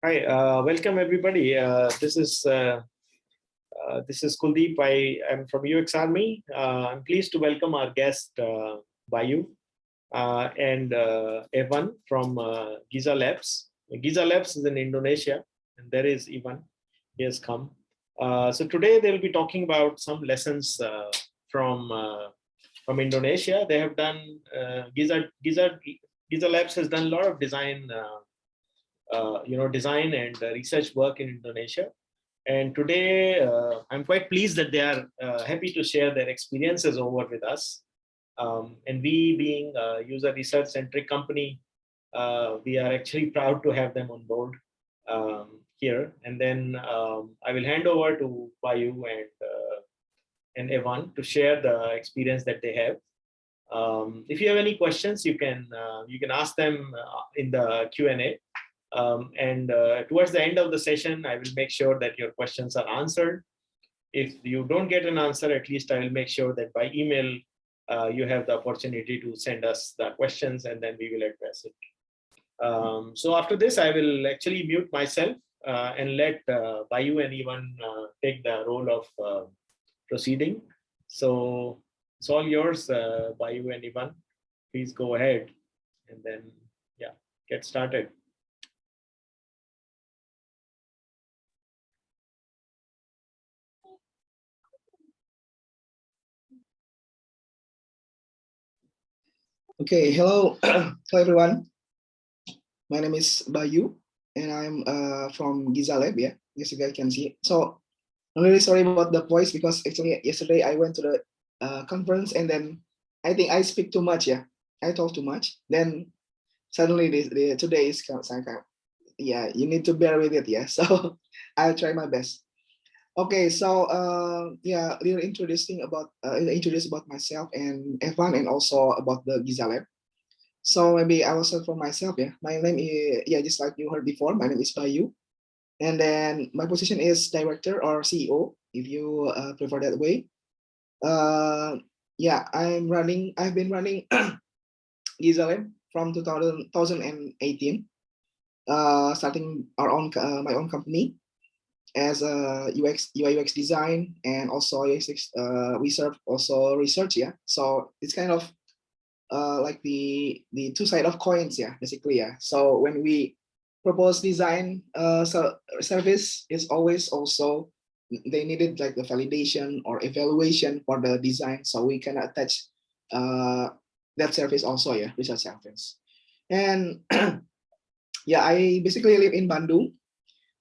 Hi, welcome everybody. This is Kuldeep. I am from UX Army. I'm pleased to welcome our guest Bayu and Evan from Giza Labs. Giza Labs is in Indonesia, and there is Evan. He has come. So today they'll be talking about some lessons from Indonesia. They have done Giza Labs has done a lot of design. Design and research work in Indonesia. And today, I'm quite pleased that they are happy to share their experiences over with us. And we, being a user research-centric company, we are actually proud to have them on board here. And then I will hand over to Bayu and Evan to share the experience that they have. If you have any questions, you can ask them in the Q&A. And towards the end of the session, I will make sure that your questions are answered. If you don't get an answer, at least I will make sure that by email, you have the opportunity to send us the questions and then we will address it. So after this, I will actually mute myself and let Bayu and Evan take the role of proceeding. So it's all yours, Bayu and Evan. Please go ahead and then, yeah, get started. Okay, hello, hello everyone. My name is Bayu, and I'm from Giza Lab. Yeah, as you guys can see. So I'm really sorry about the voice because actually yesterday I went to the conference and then I think I speak too much. Yeah, I talk too much. Then suddenly today is kind of, yeah, you need to bear with it. Yeah, so I'll try my best. Okay, so yeah, little introduce about myself and Evan, and also about the Giza Lab. So maybe I will start for myself. Yeah, my name is, yeah, just like you heard before, my name is Bayu, and then my position is director or CEO, if you prefer that way. Yeah, I've been running Giza Lab from 2018, starting my own company as a UI UX design and also we serve also research. Yeah, so it's kind of like the two side of coins. Yeah, basically. Yeah, so when we propose design service, is always also they needed like the validation or evaluation for the design, so we can attach that service also. Yeah, research service. And yeah, I basically live in Bandung,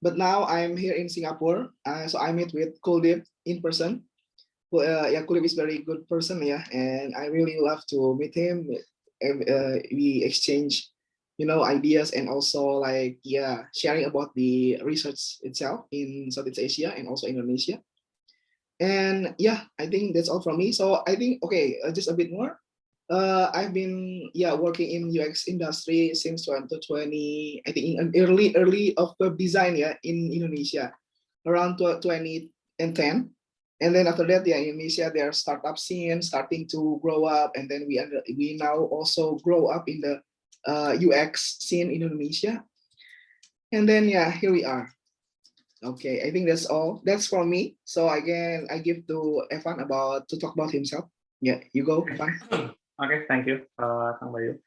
but now I'm here in Singapore. So I met with Kuldeep in person. Yeah, Kuldeep is very good person. Yeah, and I really love to meet him. We exchange, ideas, and also like, yeah, sharing about the research itself in Southeast Asia and also Indonesia. And yeah, I think that's all from me. So I think, okay, just a bit more. I've been, yeah, working in UX industry since 2020. I think in early of web design, yeah, in Indonesia around 2010. And then after that, yeah, in Indonesia, there are startup scene starting to grow up, and then we now also grow up in the UX scene in Indonesia. And then, yeah, here we are. Okay, I think that's all. That's for me. So again, I give to Evan to talk about himself. Yeah, you go, Evan. Okay, thank you, Kang Bayu.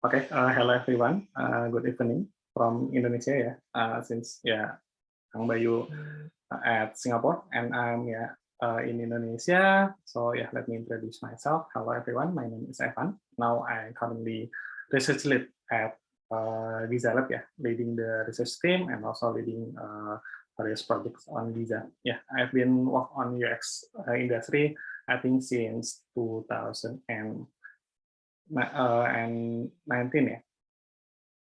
Okay, hello everyone. Good evening from Indonesia. Yeah, since Kang Bayu at Singapore and I'm in Indonesia. So yeah, let me introduce myself. Hello everyone. My name is Evan. Now I'm currently research lead at Giza Lab. Yeah, leading the research team and also leading various projects on Giza. Yeah, I've been work on UX industry, I think since 2019. Yeah.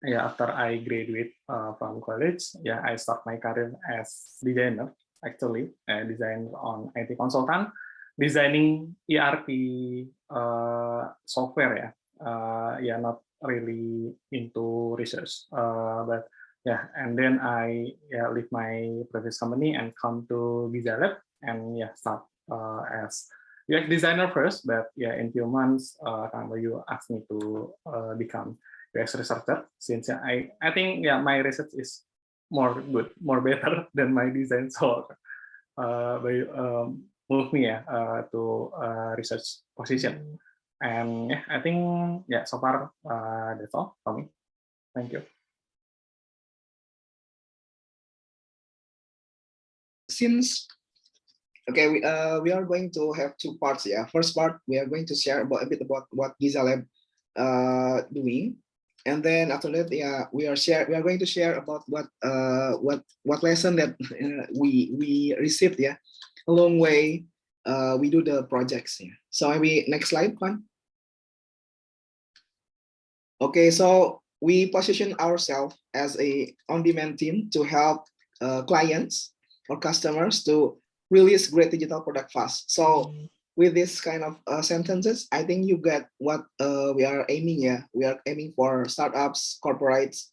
Yeah, after I graduate from college, yeah, I start my career as designer. Actually, design on IT consultant, designing ERP software. Yeah, yeah, not really into research, but yeah, and then I leave my previous company and come to Giza Lab and yeah, start as UX designer first. But yeah, in few months, you asked me to become UX researcher, since I think my research is more good, more better than my design. So move me to research position. And yeah, I think so far that's all for me. Thank you. Since okay, we are going to have two parts. Yeah, first part we are going to share a bit about what Giza Lab doing, and then after that, yeah, we are going to share about what lesson that we received. Yeah, along way we do the projects. Yeah. So maybe next slide, Pan. Okay, so we position ourselves as a on-demand team to help clients or customers to release great digital product fast. So with this kind of sentences, I think you get what we are aiming. Yeah, we are aiming for startups, corporates,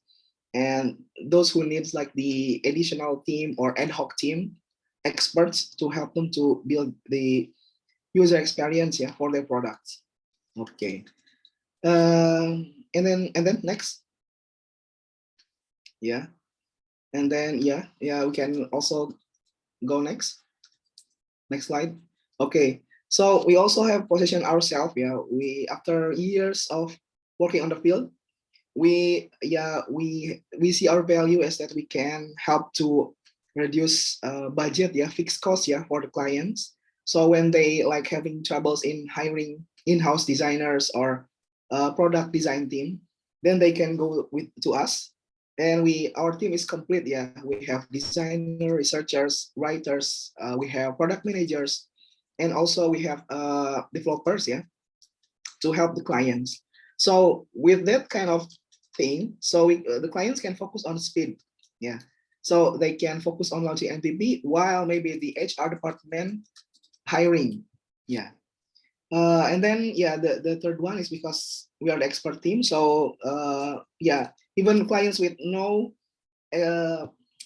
and those who needs like the additional team or ad hoc team experts to help them to build the user experience, yeah, for their products. Okay. And then next, yeah, and then yeah, we can also go next slide. Okay, so we also have positioned ourselves. Yeah, we after years of working on the field, we see our value as that we can help to reduce budget, yeah, fixed costs, yeah, for the clients. So when they like having troubles in hiring in-house designers or product design team, then they can go to us, and our team is complete. Yeah, we have designer, researchers, writers, we have product managers, and also we have developers, yeah, to help the clients. So with that kind of thing, so the clients can focus on speed, yeah. So they can focus on launching MVP while maybe the HR department hiring, yeah. And then yeah, the third one is because we are the expert team. So yeah, even clients with no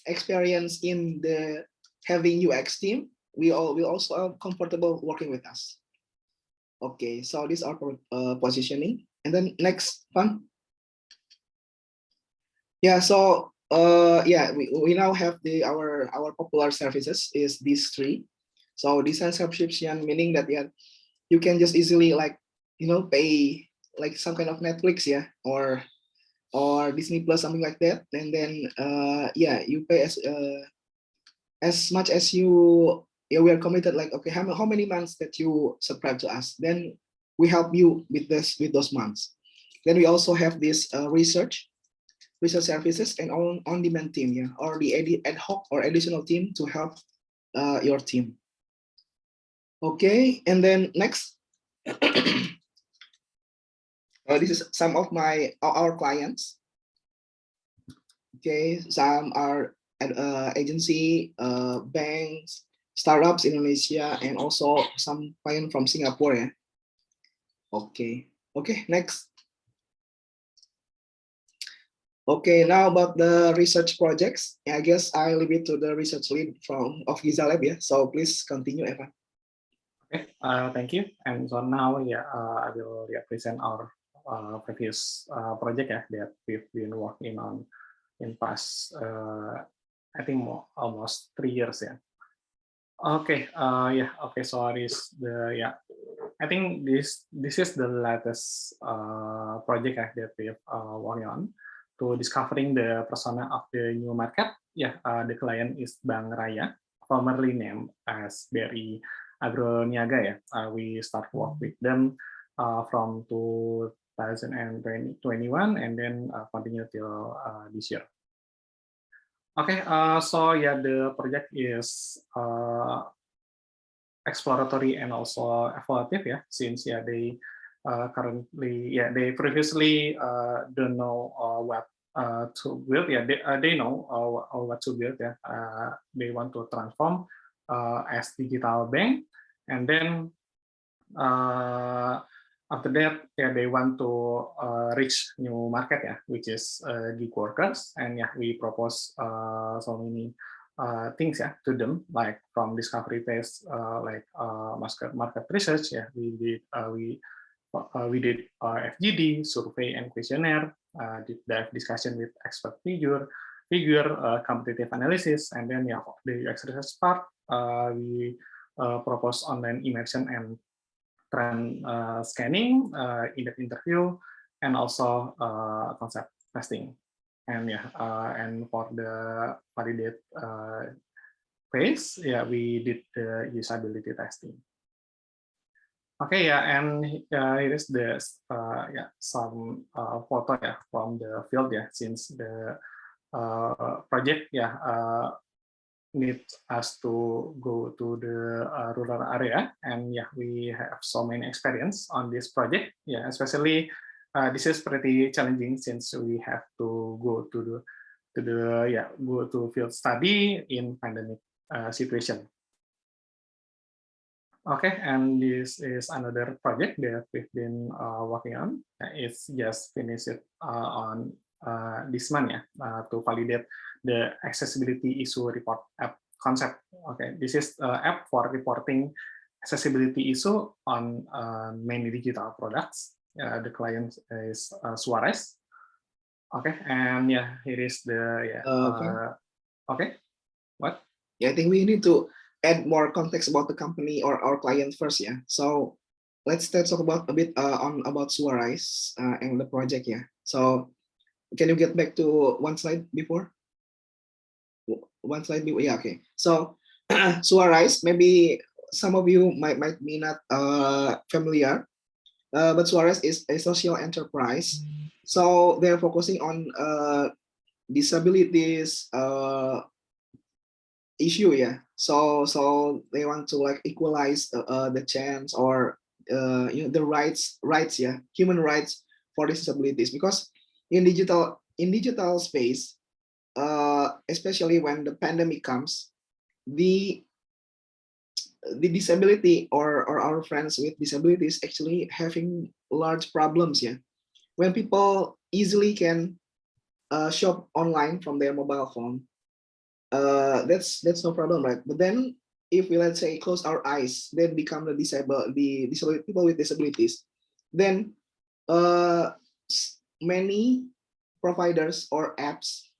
experience in the having UX team, we also are comfortable working with us. Okay, so this is our positioning. And then next one. Yeah, so yeah, we now have our popular services is these three. So design subscription, meaning that yeah, you can just easily like pay like some kind of Netflix, yeah, or Disney Plus, something like that, and then yeah, you pay as much as you, yeah, we are committed, like okay, how many months that you subscribe to us, then we help you with those months. Then we also have this research services and on-demand team, yeah, or the ad hoc or additional team to help your team. Okay, and then next, this is some of our clients. Okay, some are agency, banks, startups in Indonesia, and also some client from Singapore. Yeah. Okay. Okay. Next. Okay. Now about the research projects. I guess I leave it to the research lead of Giza Lab. Yeah. So please continue, Evan. Okay. Thank you. And so now, yeah, I will represent our previous project that we've been working on in past I think almost 3 years. Yeah. Okay. Yeah. Okay. So this I think this is the latest project that we've working on to discovering the persona of the new market. Yeah. The client is Bank Raya, formerly named as BRI Agro Niaga. Yeah. We start work with them from 2021 and then continue till this year. Okay, so yeah, the project is exploratory and also evaluative, yeah, since yeah they currently they previously don't know what to build, yeah, they know what to build, yeah, they want to transform as digital bank, and then after that, yeah, they want to reach new market, yeah, which is gig workers, and yeah, we propose so many things, yeah, to them, like from discovery phase, like market research, yeah, we did FGD, survey and questionnaire, deep dive discussion with expert figure, figure, competitive analysis, and then yeah, for the UX research part, we propose online immersion and trend scanning, in-depth interview, and also concept testing. And yeah, and for the validate phase, yeah, we did the usability testing. Okay, yeah, and here is the yeah, some photo yeah from the field yeah, since the project yeah needs us to go to the rural area, and yeah, we have so many experience on this project yeah, especially this is pretty challenging since we have to go to the yeah, go to field study in pandemic situation. Okay, and this is another project that we've been working on. It's just finished on this month yeah, to validate the accessibility issue report app concept. Okay, this is app for reporting accessibility issue on many digital products. The client is Suarez. Okay, and yeah, here is the yeah. Okay, what? Yeah, I think we need to add more context about the company or our client first. Yeah. So let's talk about a bit on about Suarez and the project. Yeah. So can you get back to one slide before? One slide before. Yeah. Okay. So Suarez, maybe some of you might be not familiar, but Suarez is a social enterprise. So they're focusing on disabilities issue yeah, so they want to like equalize the chance or you know, the rights yeah, human rights for disabilities, because in digital space, especially when the pandemic comes, the disability or our friends with disabilities actually having large problems yeah, when people easily can shop online from their mobile phone. That's no problem, right? But then if we, let's say, close our eyes, then become the disabled people with disabilities, then many providers or apps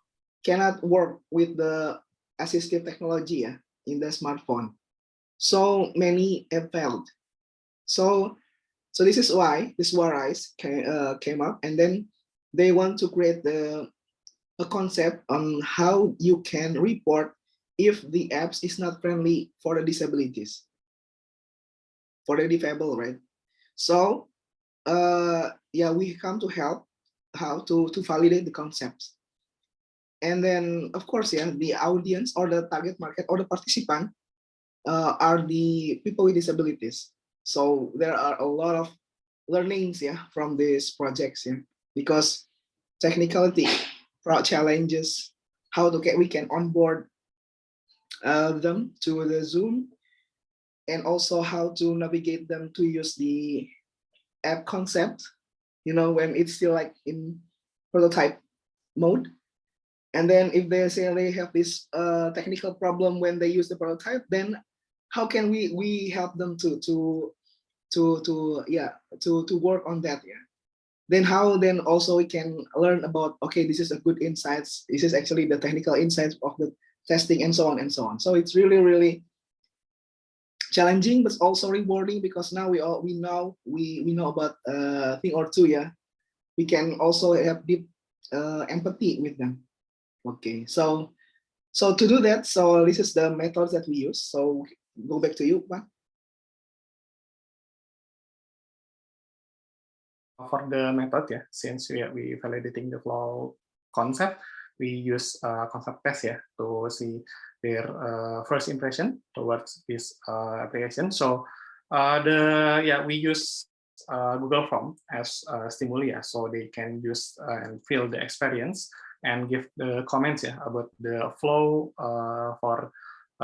cannot work with the assistive technology yeah, in the smartphone. So many have failed. So this is why this Suarez came up, and then they want to create a concept on how you can report if the apps is not friendly for the disabilities, for the disabled, right? So yeah, we come to help how to validate the concepts. And then of course yeah, the audience or the target market or the participant are the people with disabilities. So there are a lot of learnings yeah from these projects yeah, because technicality challenges, how to we can onboard them to the Zoom, and also how to navigate them to use the app concept, you know, when it's still like in prototype mode. And then if they say they have this technical problem when they use the prototype, then how can we help them to work on that yeah. Then how then also we can learn about, okay, this is a good insights, this is actually the technical insights of the testing, and so on and so on. So it's really challenging, but also rewarding, because now we know about thing or two yeah, we can also have deep empathy with them. Okay, so to do that, so this is the methods that we use. So go back to you, Pak. For the method yeah, since we validating the flow concept, we use concept test yeah to see their first impression towards this application. So we use Google Form as stimuli yeah, so they can use and feel the experience and give the comments yeah about the flow for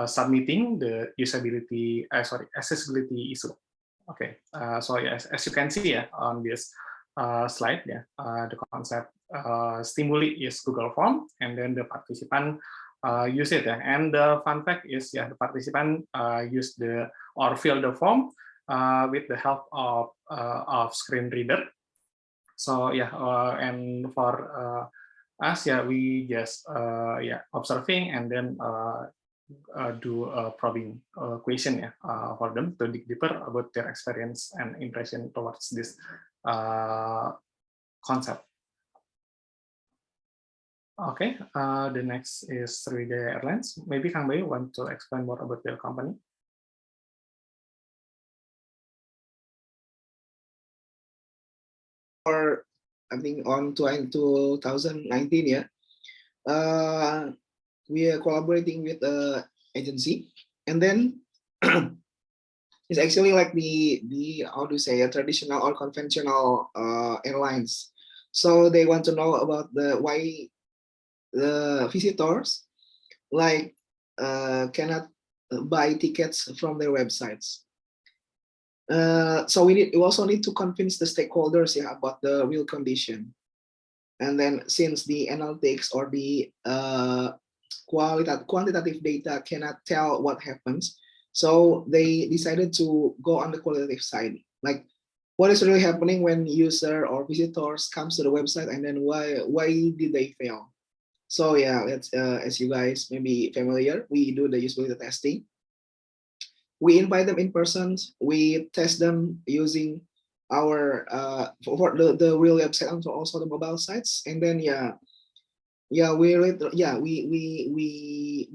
submitting the accessibility issue. Okay, so yes, as you can see yeah, on this slide yeah, the concept stimuli is Google Form, and then the participant use it yeah. And the fun fact is yeah, the participant use or fill the form with the help of screen reader. So yeah, and for us, yeah, we just observing and then do a probing question for them to dig deeper about their experience and impression towards this concept. Okay, the next is Sriwijaya Airlines. Maybe Kang Bayu want to explain more about their company? Or I think on 2019, yeah, we are collaborating with a agency, and then it's actually like the how do you say, a traditional or conventional airlines. So they want to know about why the visitors like cannot buy tickets from their websites. So we also need to convince the stakeholders, yeah, about the real condition. And then since the analytics or the quantitative data cannot tell what happens, so they decided to go on the qualitative side, like what is really happening when user or visitors comes to the website, and then why did they fail. So yeah, let's as you guys may be familiar, we do the usability testing. We invite them in person. We test them using our for the real website and also the mobile sites, and then we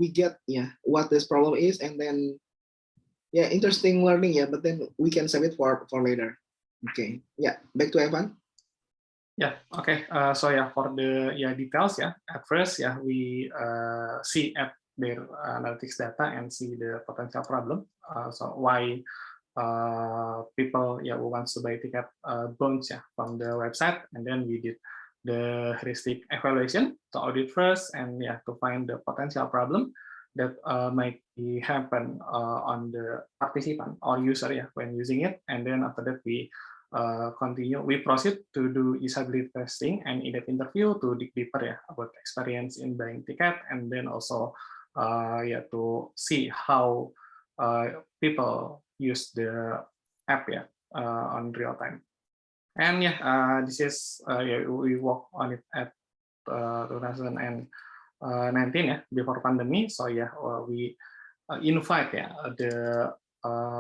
get what this problem is, and then interesting learning, but then we can save it for later. Okay, back to Evan. Yeah, okay. So for the details, at first, we see at their analytics data and see the potential problem. So why people who wants to buy ticket bounce from the website, and then we did the heuristic evaluation to audit first, and to find the potential problem that might happen on the participant or user when using it, and then after that we proceed to do usability testing and in-depth interview to dig deeper about experience in buying ticket, and then also to see how people use the app on real time. And this is we work on it at 2019 before pandemic. So we invite the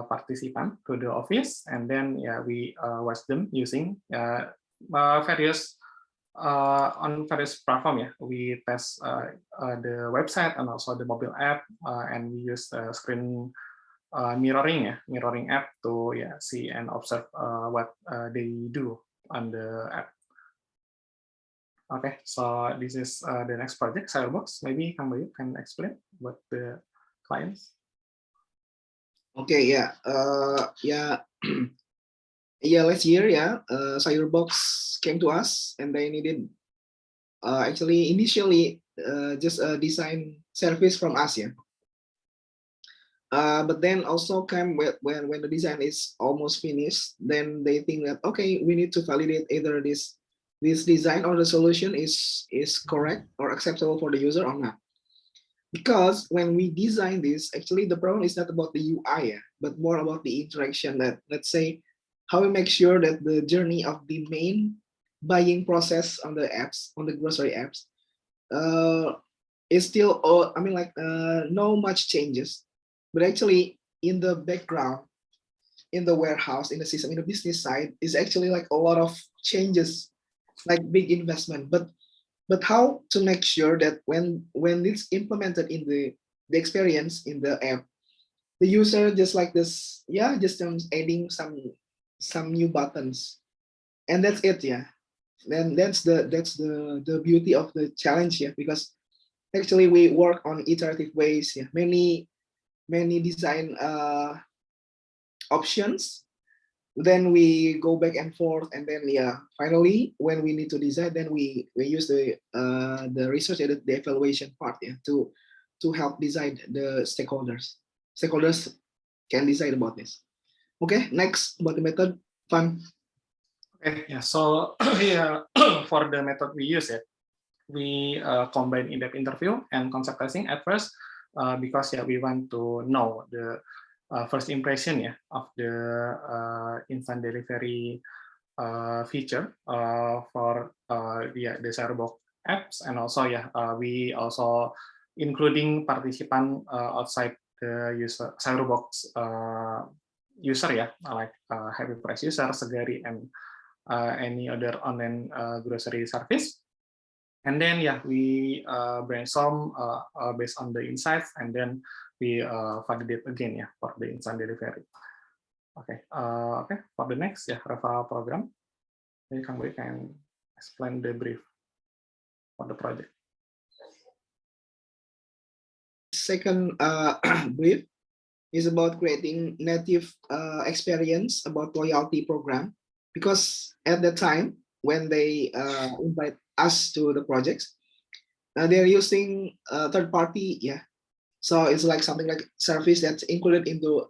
participant to the office, and then we watch them using various on various platform. We test the website and also the mobile app, and we use screen mirroring app to see and observe what they do on the app. Okay, so this is the next project, Cyberbox. Maybe Kang Bayu can explain about the clients. Okay, last year, Cyberbox came to us, and they needed actually initially just a design service from us, but then also came when the design is almost finished, then they think that okay, we need to validate either this design or the solution is correct or acceptable for the user or not. Because when we design this, actually the problem is not about the UI, but more about the interaction. That, let's say, how we make sure that the journey of the main buying process on the apps, on the grocery apps, is still, no much changes, but actually in the background, in the warehouse, in the system, in the business side, is actually like a lot of changes, like big investment. But how to make sure that when it's implemented in the experience in the app, the user just like this, just adding some new buttons, and that's it, then that's the beauty of the challenge, because actually we work on iterative ways, many design options, then we go back and forth, and then finally when we need to design, then we use the research and the evaluation part to help design. The stakeholders can decide about this. Okay, next about the method. Fun. Okay, so for the method we use we combine in-depth interview and concept testing at first, because we want to know the first impression of the instant delivery feature for the Cyberbox apps, and also we also including participant outside the user Cyberbox user like Happy Price user, Segari, and any other online grocery service. And then we brainstorm based on the insights, and then we validate again for the instant delivery. Okay, for the next referral program, maybe Kang Boy can explain the brief for the project. Second brief is about creating native experience about loyalty program, because at the time when they invite us to the projects, they're using third party, so it's like something like service that's included into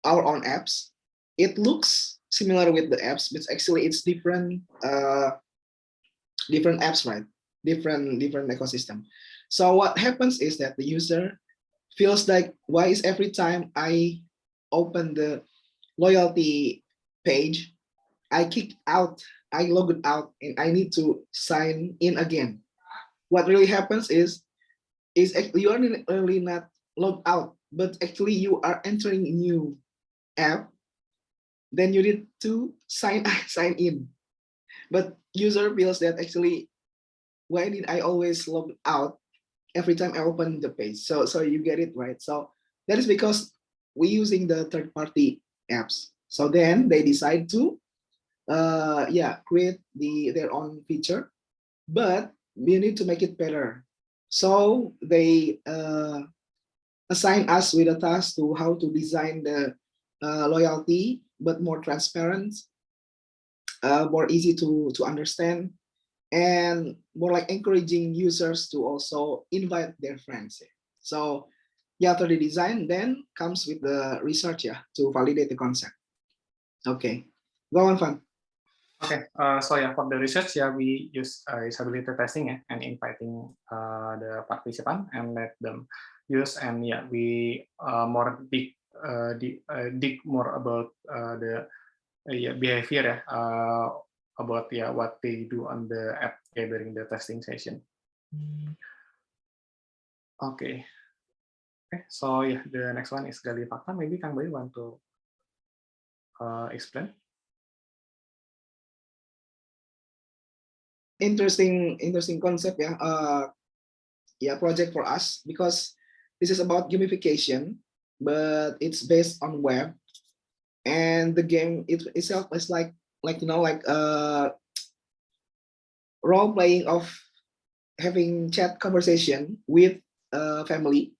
our own apps. It looks similar with the apps, but actually it's different different apps, right? Different ecosystem. So what happens is that the user feels like, why is every time I open the loyalty page, I kick out, I log it out, and I need to sign in again. What really happens is you are really not logged out, but actually you are entering a new app. Then you need to sign in. But user feels that actually, why did I always log out every time I open the page? So you get it, right? So that is because we're using the third-party apps. So then they decide to create their own feature, but we need to make it better. So they assign us with a task to how to design the loyalty, but more transparent, more easy to understand, and more like encouraging users to also invite their friends. So after the design, then comes with the research to validate the concept. Okay, go on, Fan. Okay, so for the research we use usability testing and inviting the participant and let them use, and we more dig more about the behavior about what they do on the app during the testing session. Okay, so the next one is Gali Fakta. Maybe Kang Boy want to explain. Interesting concept, project for us, because this is about gamification, but it's based on web, and the game itself is like role playing of having chat conversation with family,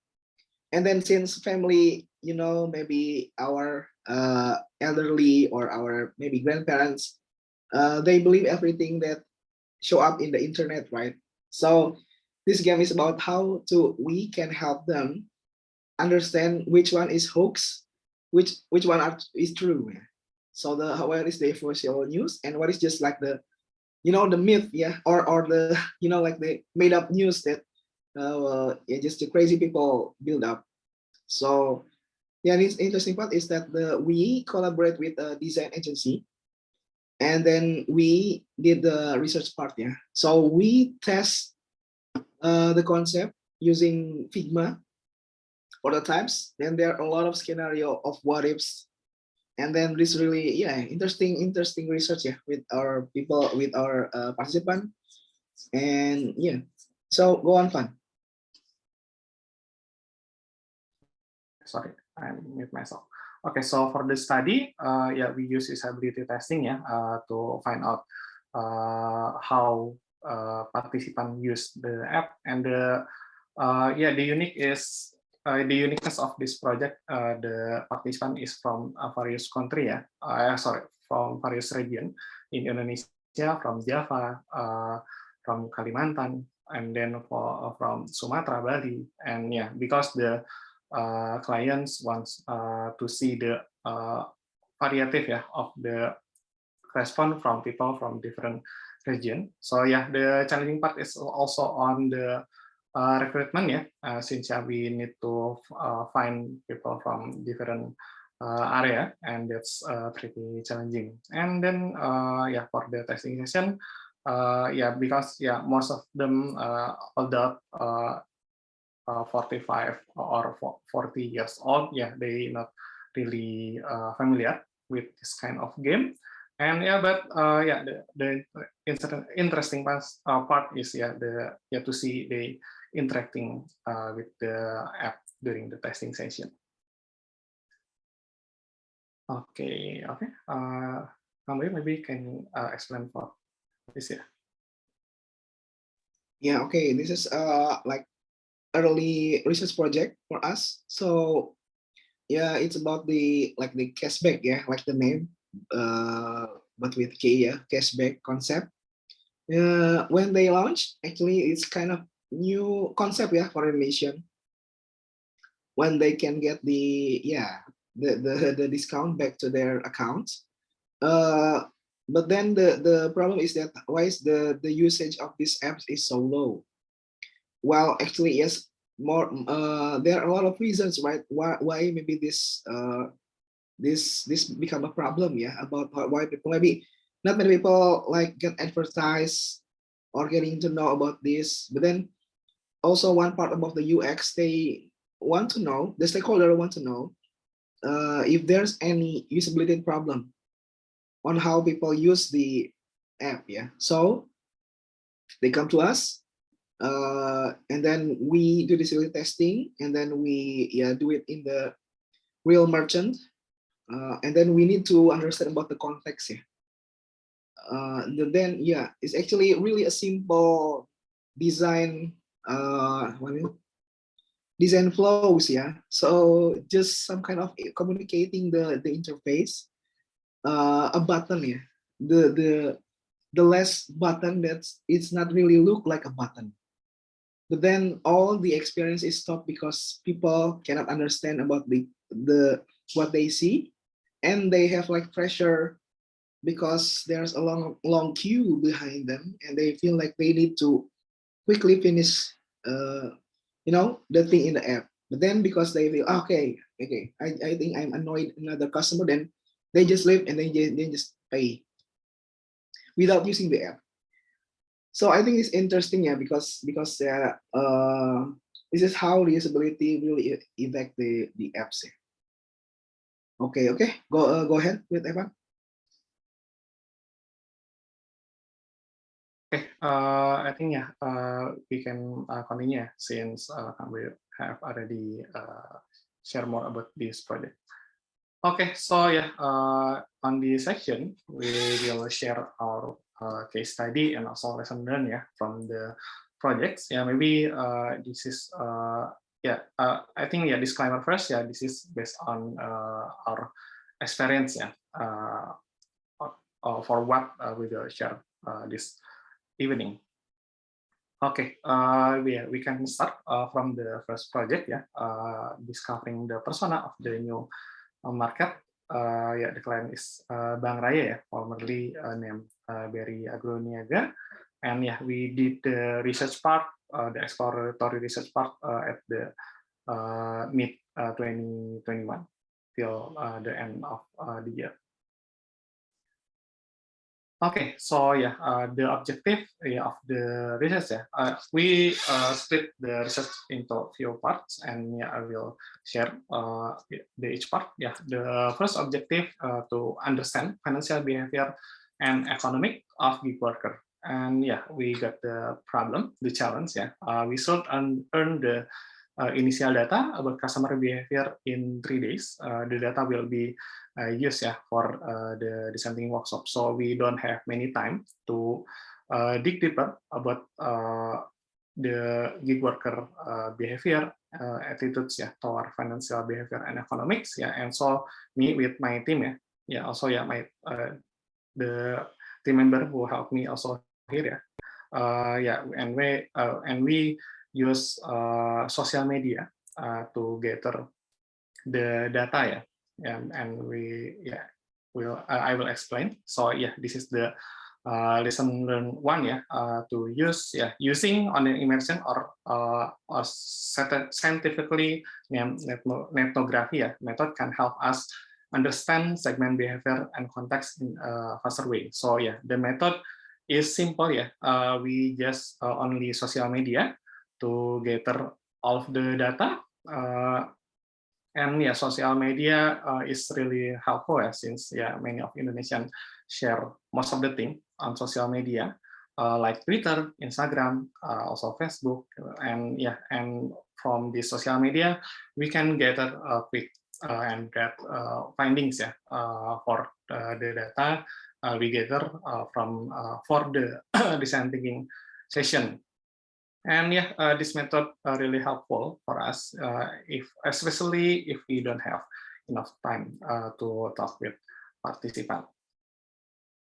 and then since family, maybe our elderly or our maybe grandparents, they believe everything that show up in the internet, right? So this game is about how we can help them understand which one is hoax, which one is true. So where is the official news and what is just like the the myth, or the like the made up news that just the crazy people build up. So this interesting part is that we collaborate with a design agency, and then we did the research part. So we test the concept using Figma prototypes. Then there are a lot of scenario of what ifs, and then this really interesting research with our people, with our participant, and so go on, Fan. Sorry, I mute myself. Okay, so for the study, we use usability testing to find out how participants use the app, and the uniqueness of this project. The participant is from various country, from various region in Indonesia, from Java, from Kalimantan, and then from Sumatra, Bali, and because the clients wants to see the variety of the response from people from different region. So the challenging part is also on the recruitment, since we need to find people from different area, and that's pretty challenging. And then for the testing session, yeah, because yeah, most of them adult 45 or 40 years old, yeah, they not really familiar with this kind of game. And yeah, but yeah, the interesting part is yeah, to see they interacting with the app during the testing session. Okay, okay. Maybe can explain for this, yeah. Yeah, okay. This is like early research project for us. So yeah, it's about the cashback, yeah, like the name, but with K, yeah, cashback concept. When they launched, actually, it's kind of new concept, yeah, for Indonesia. When they can get the discount back to their accounts. But then the problem is that why is the usage of these apps is so low? Well, actually, yes, there are a lot of reasons, right? Why maybe this become a problem, yeah, about why people, maybe not many people like get advertised or getting to know about this. But then also one part about the UX, they want to know, the stakeholder want to know if there's any usability problem on how people use the app, yeah. So they come to us, and then we do the user testing, and then we do it in the real merchant, and then we need to understand about the context, yeah. Then it's actually really a simple design, design flows, yeah. So just some kind of communicating the interface, a button, yeah. The last button that's it's not really look like a button, but then all the experience is stopped because people cannot understand about the what they see, and they have like pressure because there's a long queue behind them, and they feel like they need to quickly finish the thing in the app. But then because they feel okay, I think I'm annoyed another customer, then they just leave and they just pay without using the app. So I think it's interesting, yeah, because this is how reusability really affect the apps. Yeah. Okay, go ahead with Evan. Okay, I think yeah, we can continue since we have already share more about this project. Okay, so yeah, on this section we will share our case study and also lesson learned, yeah, from the projects. Yeah, maybe this is I think yeah, disclaimer first. Yeah, this is based on our experience. Yeah, for what we will share this evening. Okay, we can start from the first project, yeah, discovering the persona of the new market. Yeah, the client is Bank Raya, yeah, formerly named Berry Agroniaga, and yeah, we did the research part, the exploratory research part at the mid 2021 till the end of the year. Okay, so yeah, the objective of the research, we split the research into few parts, and yeah, I will share the each part. Yeah, the first objective to understand financial behavior and economic of gig worker, and yeah, we got the problem, the challenge. Yeah, we should earn the initial data about customer behavior in 3 days. The data will be used for the design workshop. So we don't have many time to dig deeper about the gig worker behavior, attitudes toward financial behavior and economics. And so me with my team, also my the team member who helped me also here, and we use social media to gather the data, and we I will explain. So this is the lesson learned one, to use using online immersion or scientifically named ethnography method can help us understand segment behavior and context in a faster way. So the method is simple, yeah. We just only social media to gather all of the data. And yeah, social media is really helpful, since many of Indonesian share most of the thing on social media, like Twitter, Instagram, also Facebook, and and from the social media we can gather quick and get findings for the data we gather from for the design thinking session. And this method really helpful for us, especially if we don't have enough time to talk with participants.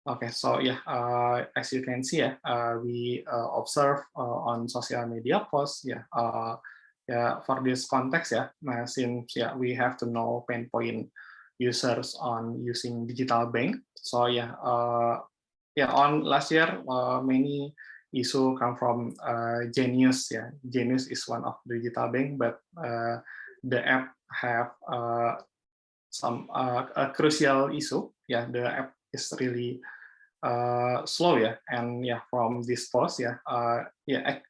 Okay, so as you can see, we observe on social media posts, for this context, since we have to know pain point users on using digital bank. So on last year, many issue come from Genius. Genius is one of digital bank, but the app have some a crucial issue. The app is really slow, and from this post,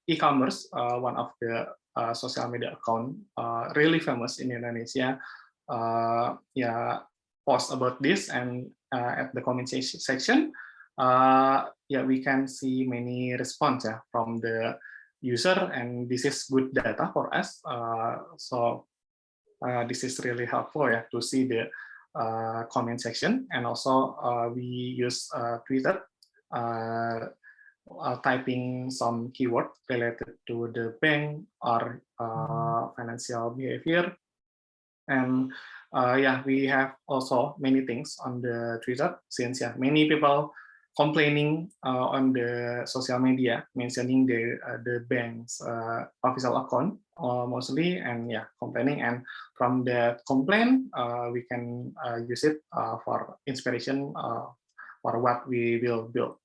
e-commerce, one of the social media account really famous in Indonesia, post about this, and at the comment section, we can see many response from the user, and this is good data for us. So this is really helpful to see the comment section, and also we use Twitter, typing some keyword related to the bank or financial behavior, and we have also many things on the Twitter, since many people complaining on the social media, mentioning the bank's official account mostly, and complaining, and from the complaint we can use it for inspiration for what we will build.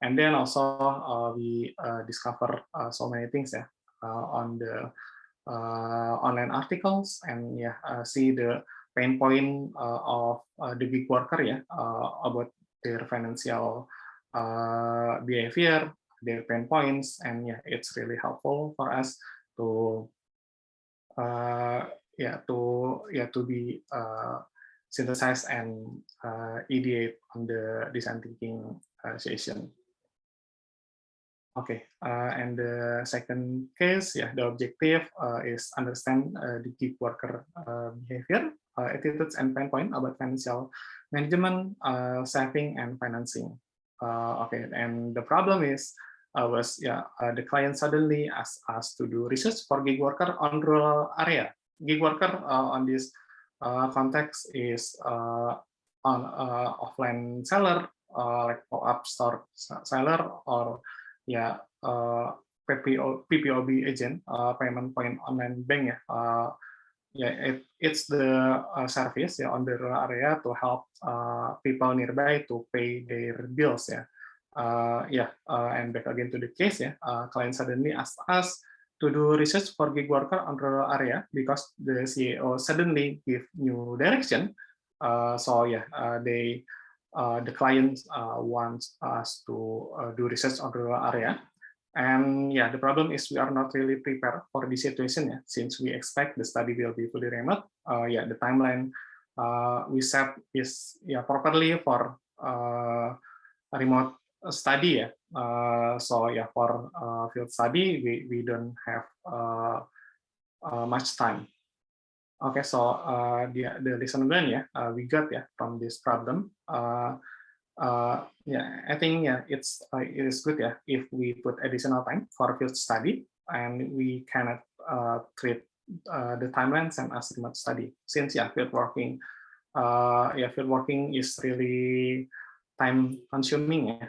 And then also we discover so many things on the online articles, and see the pain point of the gig worker about their financial behavior, their pain points, and it's really helpful for us to to be synthesized and ideate on the design thinking session. Okay, and the second case, the objective is understand the gig worker behavior, attitudes, and pain point about financial management, saving, and financing. Okay, and the problem is the client suddenly asked us to do research for gig worker on rural area. Gig worker on this context is on offline seller, like pop-up store seller, or PPOB agent, payment point online bank it's the service on the rural area to help people nearby to pay their bills and back again to the case client suddenly asked us to do research for gig worker on rural area because the CEO suddenly give new direction. The client wants us to do research on rural area, and the problem is we are not really prepared for this situation since we expect the study will be fully remote. The timeline we set is properly for remote study for field study we don't have much time. Okay, so the lesson learned we got from this problem. I think it is good if we put additional time for field study, and we cannot treat the timeline same as remote study, since field working is really time consuming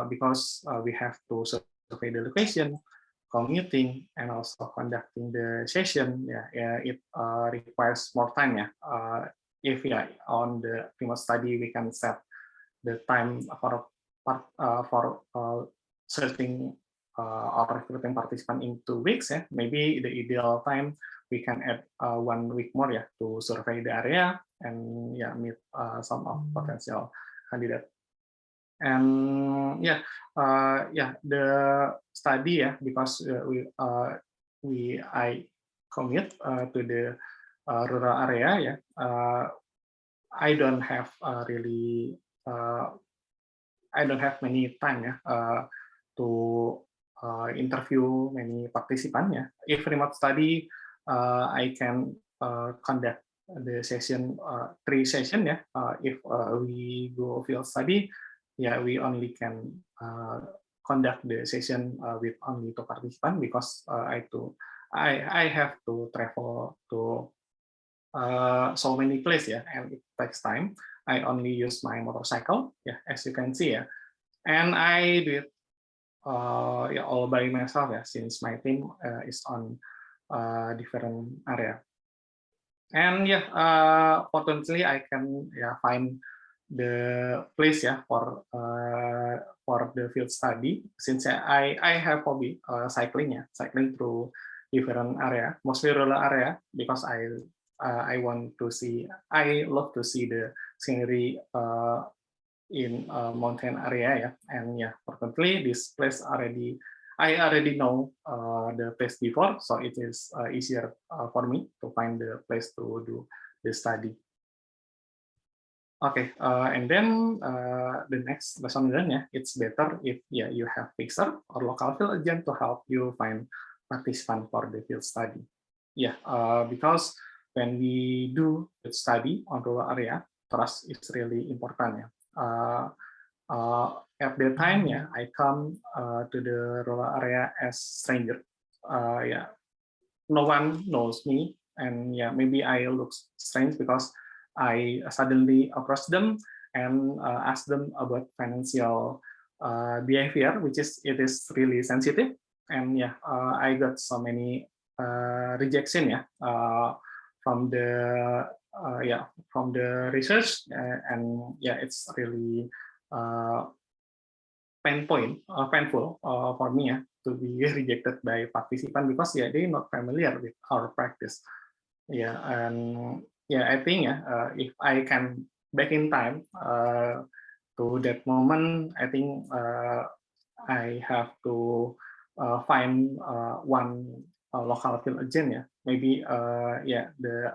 because we have to survey the location, commuting, and also conducting the session. It requires more time. If on the remote study we can set the time for searching or recruiting participant in 2 weeks. Maybe the ideal time we can add 1 week more to survey the area and meet some of potential candidate. And the study, because I commute to the rural area, I don't have really I don't have many time to interview many participants. If remote study, I can conduct the session 3 session. If we go field study, we only can conduct the session with only 2 participants because I have to travel to so many places, and it takes time. I only use my motorcycle, as you can see, and I do it all by myself, since my team is on different area. And fortunately, I can find the place for the field study, since I have hobby cycling through different area, mostly rural area, because I love to see the scenery in mountain area, and fortunately this place I already know the place before, so it is easier for me to find the place to do the study. Okay, and then the next lesson learned, it's better if you have fixer or local field agent to help you find participant for the field study. Because when we do field study on rural area, trust is really important. At that time, I come to the rural area as stranger. No one knows me, and maybe I look strange because I suddenly approach them and ask them about financial behavior, which is really sensitive, and I got so many rejection from the research, and it's really painful for me to be rejected by participant, because they're not familiar with our practice. And I think if I can back in time to that moment, I think I have to find one local field agent. Maybe the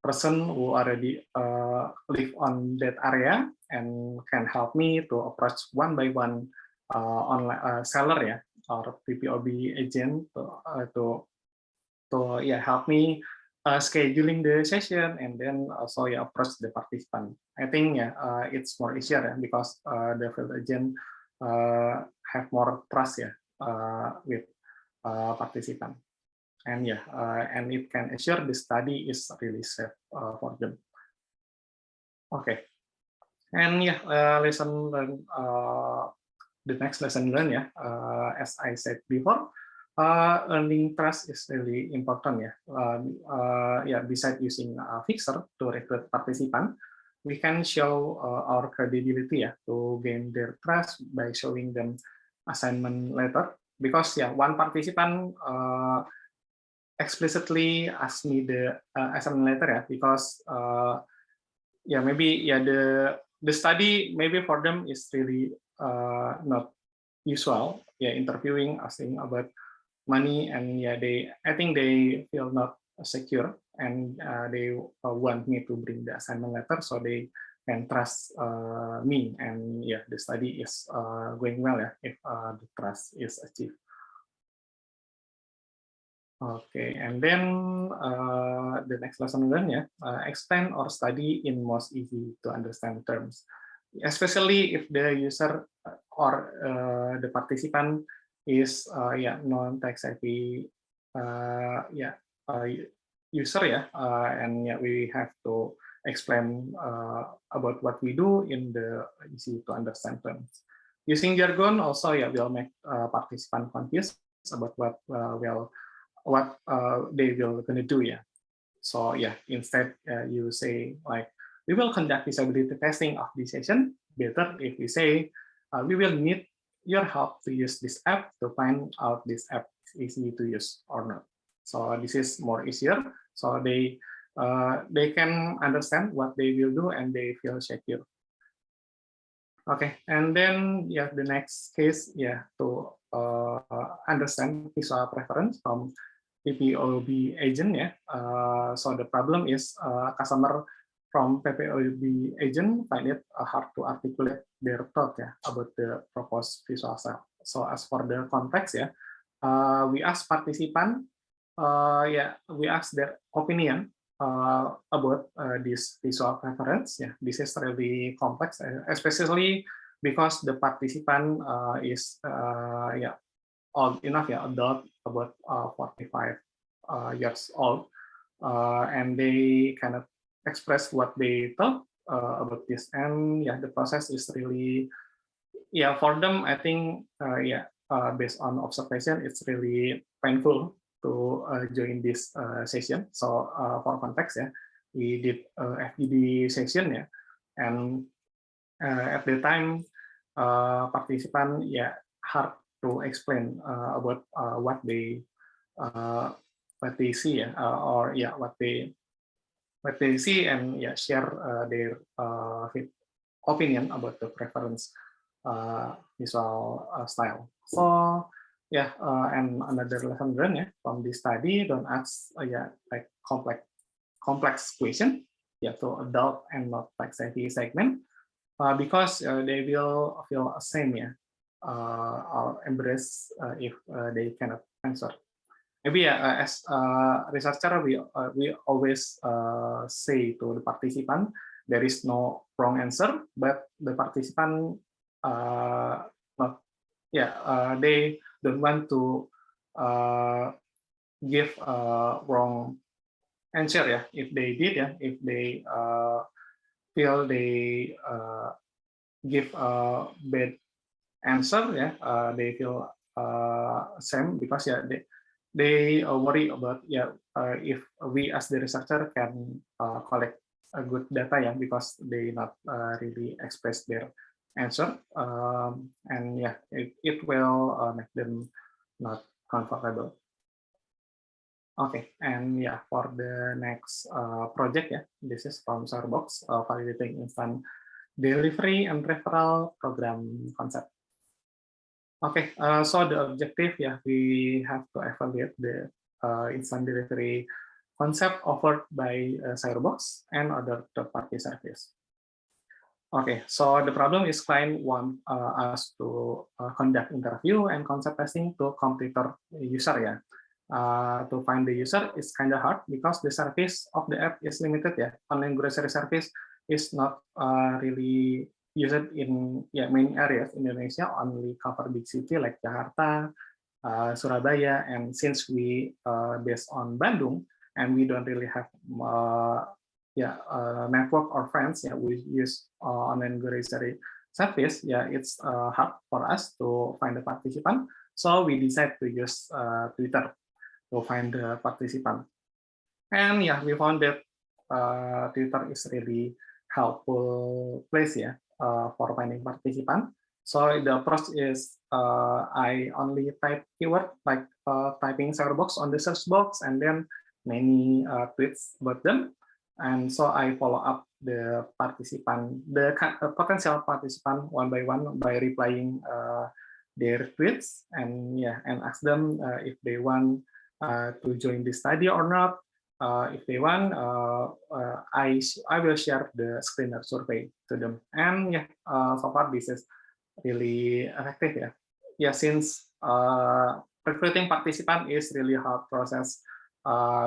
person who already live on that area and can help me to approach one by one online seller or PPOB agent to help me scheduling the session, and then also approach the participant. I think it's more easier because the field agent have more trust with participant, and and it can assure the study is really safe for them. Okay, and lesson learned. The next lesson learned, as I said before, earning trust is really important. Besides using a fixer to recruit participant, we can show our credibility to gain their trust by showing them assignment letter. Because one participant explicitly asked me the assignment letter, because maybe the study maybe for them is really not usual. Interviewing, asking about money, and I think they feel not secure, and they want me to bring the assignment letter so they can trust me, and the study is going well if the trust is achieved. Okay, and then the next lesson learned, explain or study in most easy to understand terms, especially if the user or the participant is non-tech savvy user, and we have to explain about what we do in the easy to understand terms. Using jargon also will make participant confused about what they will gonna do. So instead you say like, we will conduct disability testing of this session. Better if we say we will need your help to use this app to find out this app is easy to use or not. So this is more easier, so they can understand what they will do and they feel secure. Okay, and then the next case to understand visual preference from PPOB agent so the problem is customer from PPOB agent find it hard to articulate their thought about the proposed visual style. So as for the context we ask participant we ask their opinion about this visual preference. This is really complex, especially because the participant is old enough, adult, about 45 years old, and they kind of express what they thought about this. And the process is really, for them, I think, based on observation, it's really painful to join this session. So for context, we did FGD session, and at the time, participant hard to explain about what they see, or what they see, and share their opinion about the preference visual style. So and another lesson learned from this study: don't ask like complex question to adult and not like savvy segment, because they will feel ashamed or embarrassed if they cannot answer. Maybe as a researcher, we always say to the participant there is no wrong answer, but the participant they don't want to give wrong answer. If they did, if they feel they give a bad answer, they feel same, because they worry about if we as the researcher can collect a good data, because they not really express their answer, and it will make them not comfortable. Okay, and for the next project, this is from Starbucks, validating instant delivery and referral program concept. Okay, so the objective, we have to evaluate the instant delivery concept offered by Starbucks and other third-party service. Okay, so the problem is client want us to conduct interview and concept testing to computer user. To find the user is kind of hard because the service of the app is limited. Online grocery service is not really used in many areas in Indonesia, only cover big city like Jakarta, Surabaya, and since we based on Bandung and we don't really have network or friends, we use online grocery service, it's hard for us to find the participant. So we decide to use Twitter to find the participant. And we found that Twitter is really helpful place for finding participant. So the approach is I only type keyword like typing Starbucks on the search box and then many tweets about them. And so I follow up the participant, the potential participant one by one by replying their tweets and ask them if they want to join the study or not. If they want, I will share the screener survey to them. And so far this is really effective. Since recruiting participant is really hard process,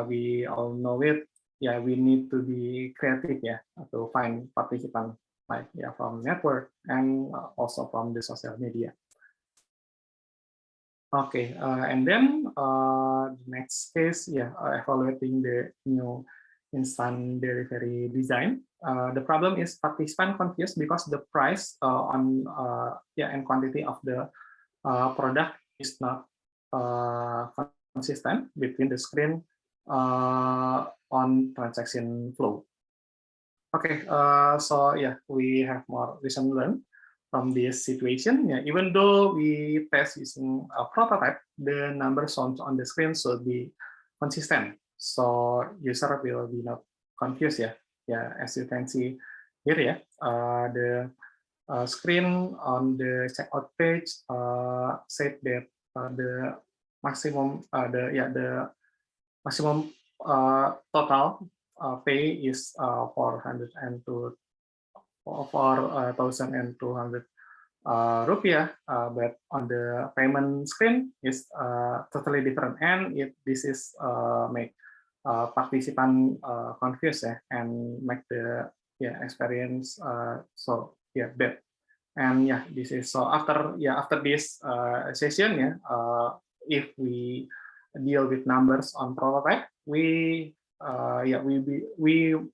we all know it. We need to be creative to find participant like from network and also from the social media. Okay, and then the next case, evaluating the new instant delivery design. The problem is participant confused because the price and quantity of the product is not consistent between the screen on transaction flow. Okay, so we have more lesson learned from this situation. Even though we test using a prototype, the numbers shown on the screen should be consistent, so user will be not confused. As you can see here, the screen on the checkout page said that the maximum the maximum total pay is 4,200 rupiah, but on the payment screen is totally different, and this is make participant confused and make the experience bad. And this is so after this session if we deal with numbers on prototype, we will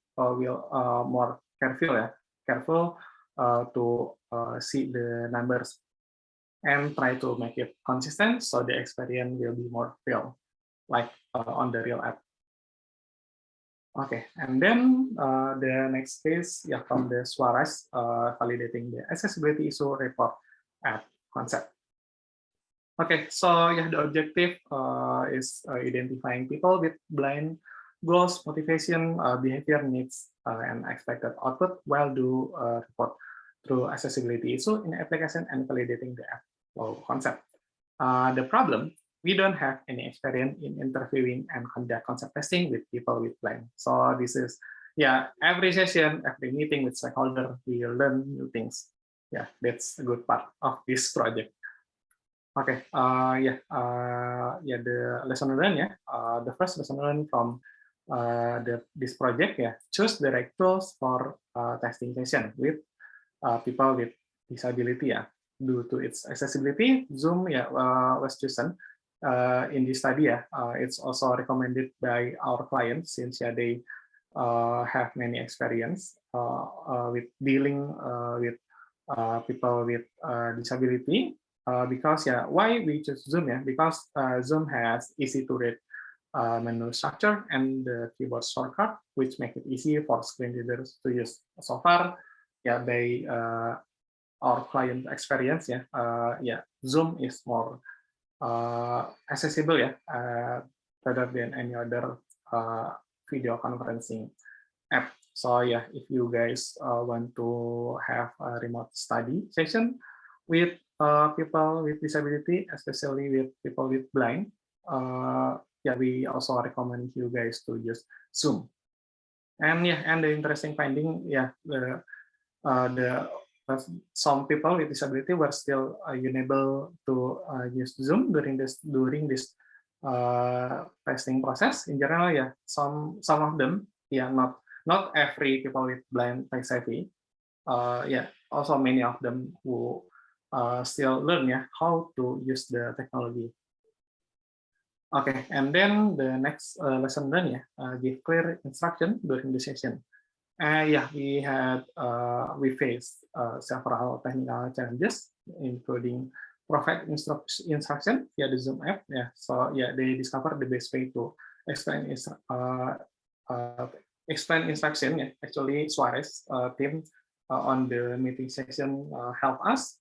more careful to see the numbers and try to make it consistent so the experience will be more real, like on the real app. Okay, and then the next case from the Suarez validating the accessibility issue report at concept. Okay, so the objective is identifying people with blind goals, motivation, behavior needs, and expected output while do report through accessibility issue in application and validating the app concept. The problem, we don't have any experience in interviewing and conduct concept testing with people with blind. So this is every session, every meeting with stakeholder, we learn new things. Yeah, that's a good part of this project. Okay, the lesson learned, the first lesson learned from this project, choose the right tools for testing session with people with disability. Due to its accessibility, Zoom was chosen in this study. It's also recommended by our clients since they have many experience with dealing with people with disability. Because why we choose Zoom? Because Zoom has easy to read menu structure and the keyboard shortcut, which make it easy for screen readers to use. So far, by our client experience, Zoom is more accessible, rather than any other video conferencing app. So if you guys want to have a remote study session with people with disability, especially with people with blind, we also recommend you guys to use Zoom. And and the interesting finding, some people with disability were still unable to use Zoom during this testing process. In general, some of them, not every people with blind tech savvy. Also many of them who still learn how to use the technology. Okay, and then the next lesson learned, give clear instruction during the session. We faced several technical challenges, including provide instruction via the Zoom app. So they discovered the best way to explain instruction. Actually, Suarez team on the meeting session help us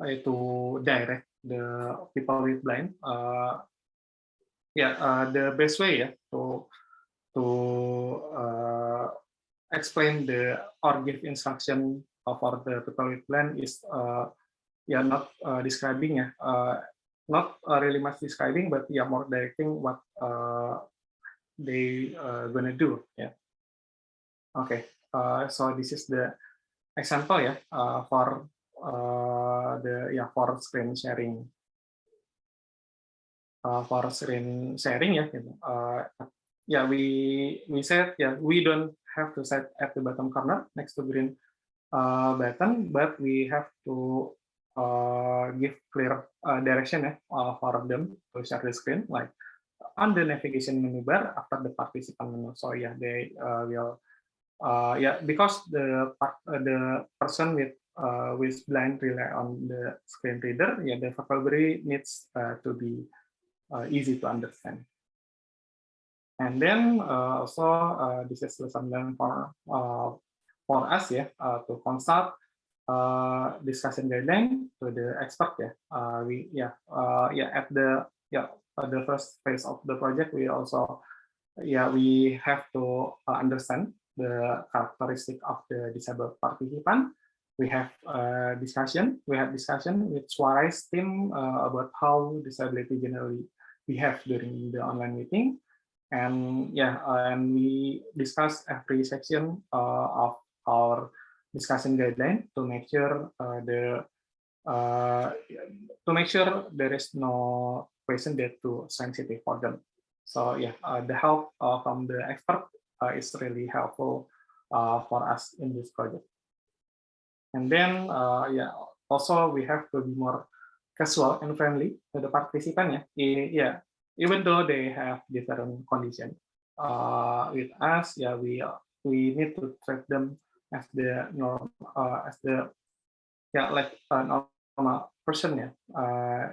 to direct the people with blind. The best way to explain or give instruction for the people with blind is not describing, not really much describing, but more directing what they gonna do. Okay, so this is the example for for screen sharing. We said we don't have to set at the bottom corner next to green button, but we have to give clear direction for them to share the screen, like on the navigation menu bar after the participant menu. So they will because the person with blind rely on the screen reader, the vocabulary needs to be easy to understand. And then also this is lesson learned for us to consult discussion guideline to the expert. At the first phase of the project, we also we have to understand the characteristic of the disabled participant we have discussion. We had discussion with Suarez team about how disability generally behave during the online meeting, and yeah, and we discuss every section of our discussion guideline to make sure there is no question that too sensitive for them. So yeah, the help from the expert is really helpful for us in this project. And then yeah, also we have to be more casual and friendly to the participant. Yeah, even though they have different condition with us, yeah, we need to treat them as the norm, as the yeah, like a normal person, yeah,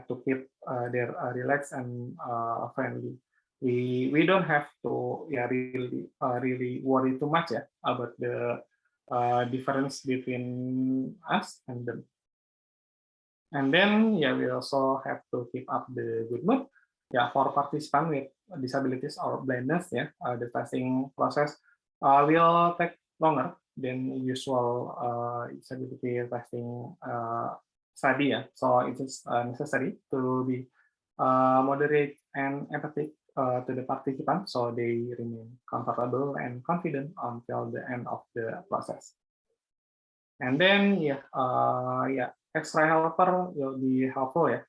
to keep their relaxed and friendly. We don't have to really worry too much, yeah, about the difference between us and them. And then yeah, we also have to keep up the good mood. Yeah, for participants with disabilities or blindness, yeah, the testing process will take longer than usual disability testing study. Yeah, so it is necessary to be moderate and empathic to the participants, so they remain comfortable and confident until the end of the process. And then yeah, extra helper will be helpful, yeah,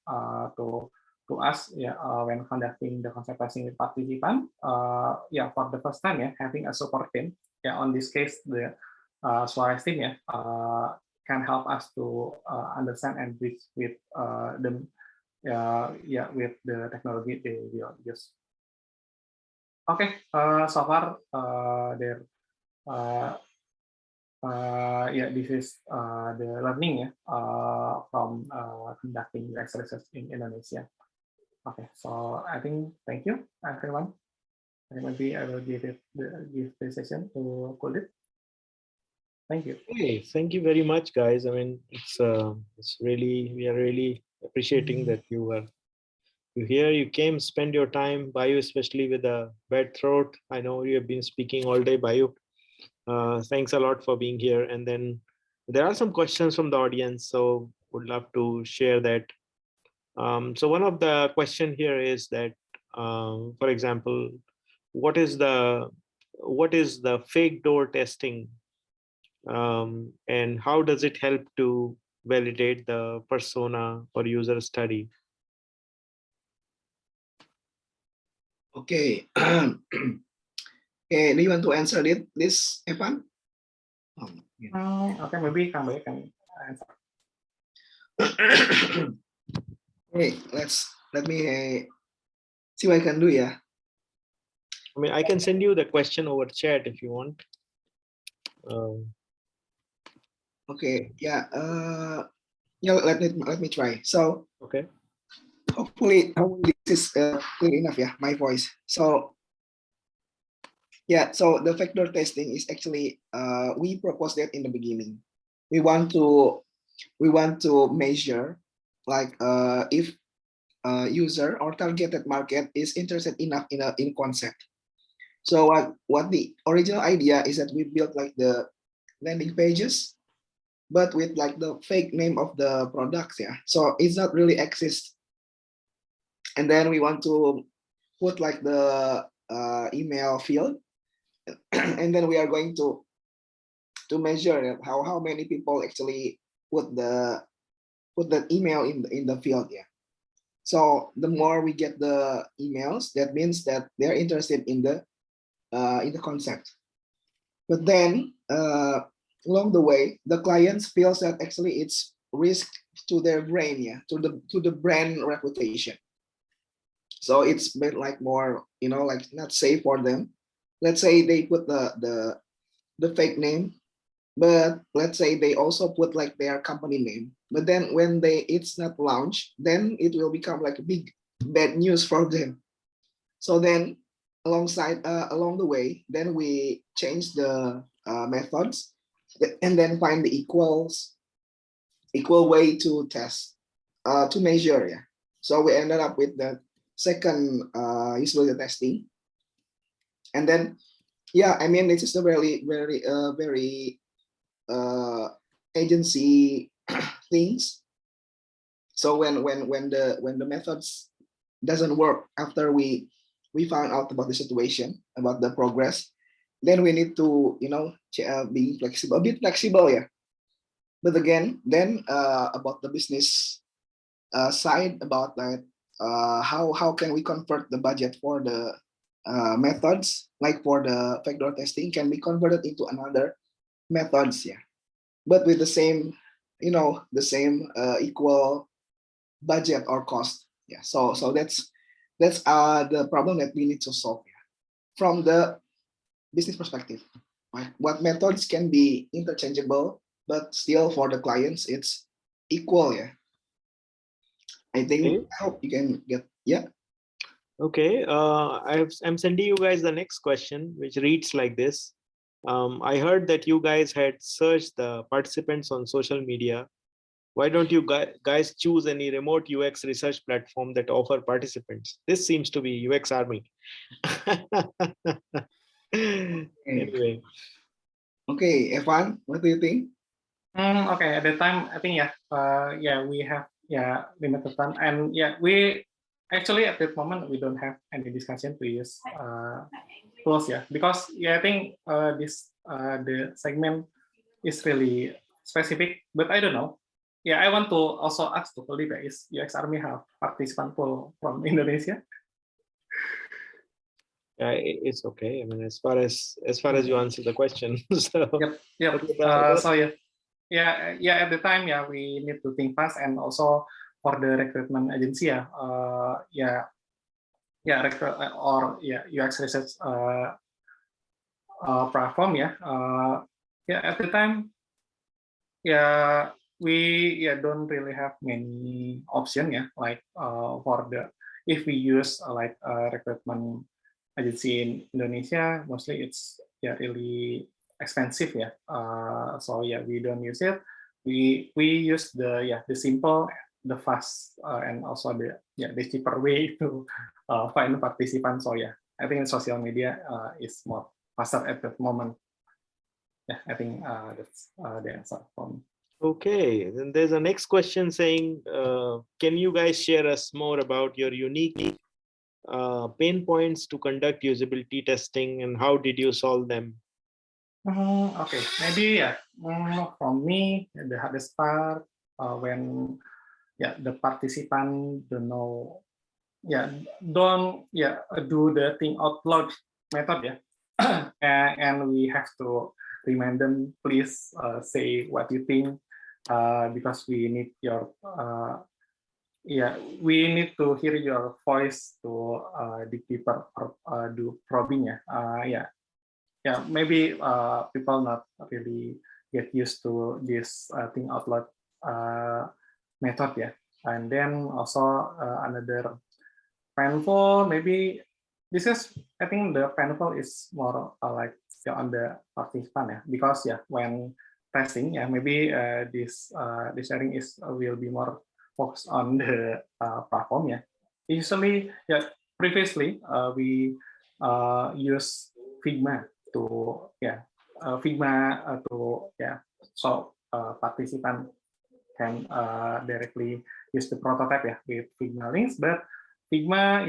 to us, yeah, when conducting the concept testing with participant. Yeah, for the first time, yeah, having a support team, yeah, on this case the Suarez team, yeah, can help us to understand and bridge with them, yeah, with the technology they will use. Okay, so far there. Yeah, this is the learning, yeah, from conducting UX research in Indonesia. Okay, so I think thank you everyone. And maybe I will give the session to Kulit. Thank you. Hey, thank you very much, guys. I mean, it's really, we are really appreciating that you here. You came, spend your time, Bayu, especially with a bad throat. I know you have been speaking all day, Bayu. Thanks a lot for being here. And then there are some questions from the audience, so would love to share that. So one of the question here is that, for example, what is the fake door testing, and how does it help to validate the persona or user study? Okay. Okay, do you want to answer this, Evan? Okay, maybe Kang Bayu can answer. Okay, let me see what I can do. Yeah. I mean, I can send you the question over chat if you want. Okay. Yeah. Yeah. Let me try. So. Okay. Hopefully this is clear enough. Yeah, my voice. So. Yeah. So the factor testing is actually we proposed that in the beginning. We want to measure like if user or targeted market is interested enough in concept. So what the original idea is that we built like the landing pages, but with like the fake name of the products, yeah. So it's not really exist. And then we want to put like the email field, and then we are going to measure how many people actually put the email in the field, yeah. So the more we get the emails, that means that they're interested in the concept. But then along the way, the clients feels that actually it's risk to their brain, yeah, to the brand reputation. So it's a bit like more, like not safe for them. Let's say they put the fake name, but let's say they also put like their company name. But then when it's not launched, then it will become like a big bad news for them. So then along the way, then we change the methods and then find the equal way to test, to measure. Yeah. So we ended up with the second usability testing. And then, yeah, I mean, this is a very agency things. So when the methods doesn't work after we found out about the situation, about the progress, then we need to being flexible, a bit flexible, yeah. But again, then about the business side, about that, how can we convert the budget for the methods, like for the backdoor testing, can be converted into another methods, yeah, but with the same equal budget or cost, yeah. So that's the problem that we need to solve, yeah, from the business perspective, right? What methods can be interchangeable, but still for the clients it's equal, yeah. I think, Okay. I hope you can get, yeah. Okay, I'm sending you guys the next question, which reads like this. I heard that you guys had searched the participants on social media. Why don't you guys choose any remote UX research platform that offer participants? This seems to be UX Army. Anyway, Okay, Evan, what do you think? Okay, at the time, I think we have limited time, and we actually at that moment we don't have any discussion to use tools, because I think this the segment is really specific, but I don't know. I want to also ask to Felipe, is UX Army have participant pool from Indonesia? it's okay. I mean, as far as you answer the question. So Yep. okay, So at the time, we need to think fast, and also for the recruitment agency, UX research platform, at the time, we don't really have many option, like for the, if we use like recruitment agency in Indonesia, mostly it's really expensive, so we don't use it. We use the simple, the fast, and also the cheaper way to find participants. So I think social media is more faster at that moment. I think that's the answer from. okay. Then there's a next question saying, can you guys share us more about your unique pain points to conduct usability testing, and how did you solve them? Okay, maybe for me the hardest part when the participant don't know, don't do the think out loud method, and we have to remind them, please say what you think, because we need your we need to hear your voice to dig deeper or do probing, maybe people not really get used to this think out loud method, and then also another painful, maybe this is, I think the painful is more like on the participant, because when testing, maybe this sharing is will be more focused on the platform, usually previously we use Figma to so participant can directly use the prototype with Figma links, but Figma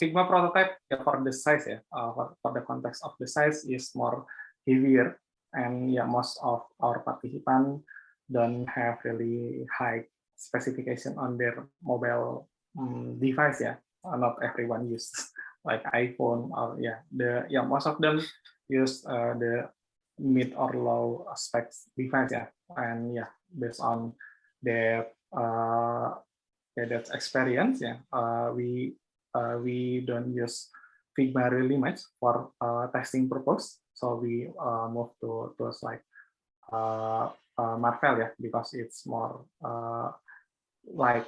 Figma prototype for the size, for the context of the size is more heavier, and most of our participants don't have really high specification on their mobile device, not everyone use like iPhone, or most of them use the mid or low specs device, and based on their that's experience, we don't use Figma really much for testing purpose, so we move to tools like Marvel, because it's more like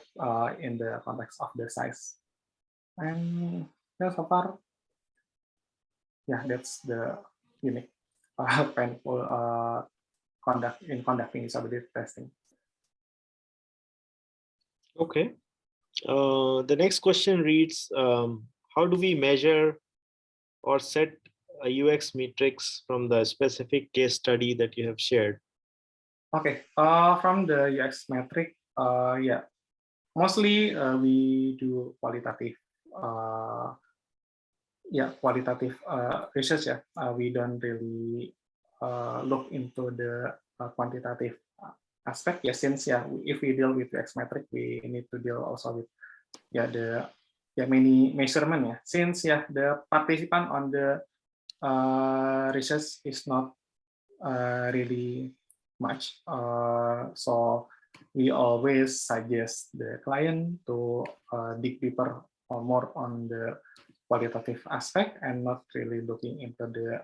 in the context of the size. And so far, that's the unique painful conducting usability testing. Okay. The next question reads, how do we measure or set a UX metrics from the specific case study that you have shared? Okay, from the UX metric, yeah, mostly we do qualitative, qualitative research. Yeah, we don't really look into the quantitative aspect. Yeah, since if we deal with UX metric, we need to deal also with the many measurement. Yeah, since the participant on the research is not really much. So we always suggest the client to dig deeper or more on the qualitative aspect and not really looking into the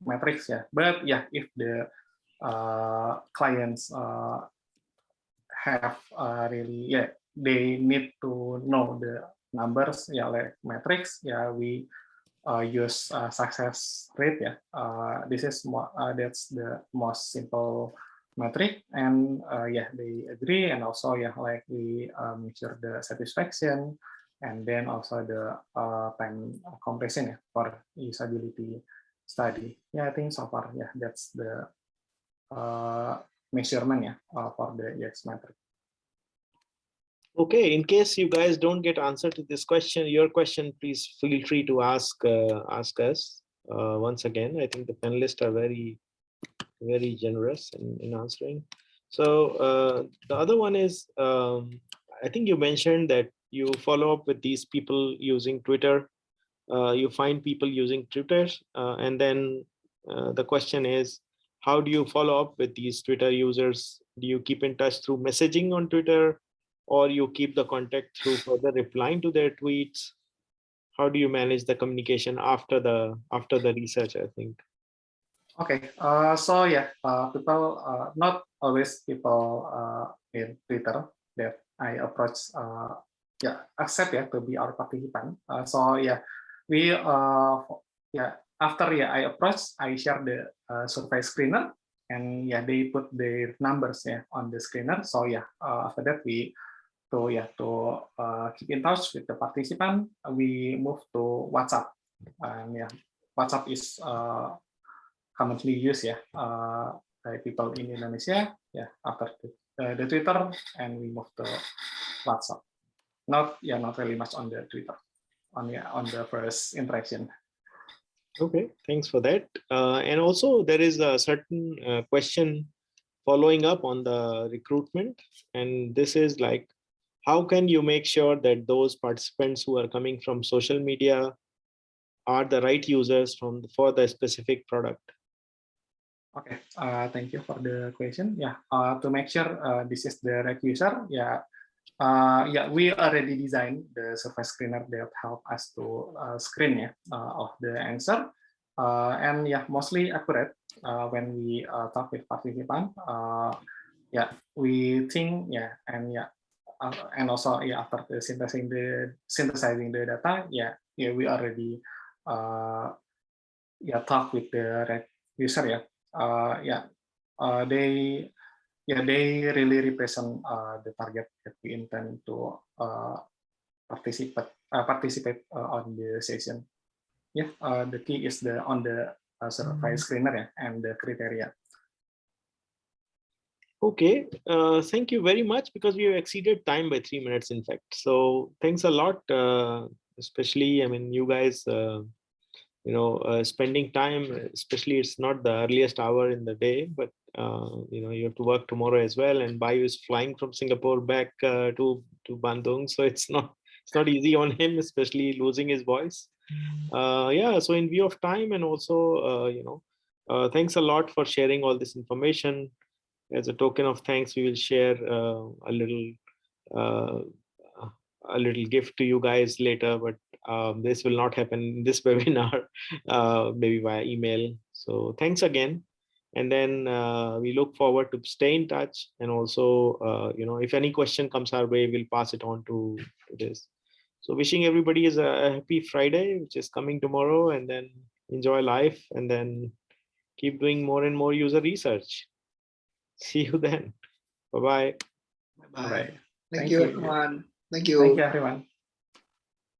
metrics. But if the clients have really they need to know the numbers like metrics. We use success rate. This is that's the most simple metric, and they agree. And also like we measure the satisfaction, and then also the time compression for usability study. I think so far that's the measurement for the UX metric. Okay, in case you guys don't get answer to this question, your question, please feel free to ask us once again. I think the panelists are very generous in answering. So the other one is, I think you mentioned that you follow up with these people using Twitter. You find people using Twitter, and then the question is, how do you follow up with these Twitter users? Do you keep in touch through messaging on Twitter, or you keep the contact through further replying to their tweets? How do you manage the communication after the research, I think? Okay, so people, not always people in Twitter that I approach, accept to be our participant. So we after I approach, I share the survey screener, and they put their numbers on the screener. So after that we to keep in touch with the participant, we move to WhatsApp, and WhatsApp is commonly used by people in Indonesia. After the Twitter, and we move to WhatsApp. Not really much on the Twitter, on the first interaction. Okay, thanks for that. And also there is a certain question following up on the recruitment, and this is like, how can you make sure that those participants who are coming from social media are the right users for the specific product? Okay, thank you for the question. To make sure this is the right user, we already designed the survey screener that help us to screen of the answer, and mostly accurate when we talk with participant. We think and also after the synthesizing the data, we already talk with the right user. They really represent the target that we intend to participate on the session. The key is on the survey screener and the criteria. Okay, thank you very much, because we have exceeded time by 3 minutes, in fact. So thanks a lot, especially, I mean, you guys, spending time, especially it's not the earliest hour in the day, but you have to work tomorrow as well, and Bayu is flying from Singapore back to Bandung, so it's not easy on him, especially losing his voice. So in view of time, and also thanks a lot for sharing all this information. As a token of thanks, we will share a little gift to you guys later, but this will not happen in this webinar, maybe via email. So thanks again. And then we look forward to stay in touch. And also, if any question comes our way, we'll pass it on to this. So wishing everybody is a happy Friday, which is coming tomorrow, and then enjoy life, and then keep doing more and more user research. See you then. Bye-bye. Bye. Right. Thank you, everyone. Thank you. Thank you, everyone.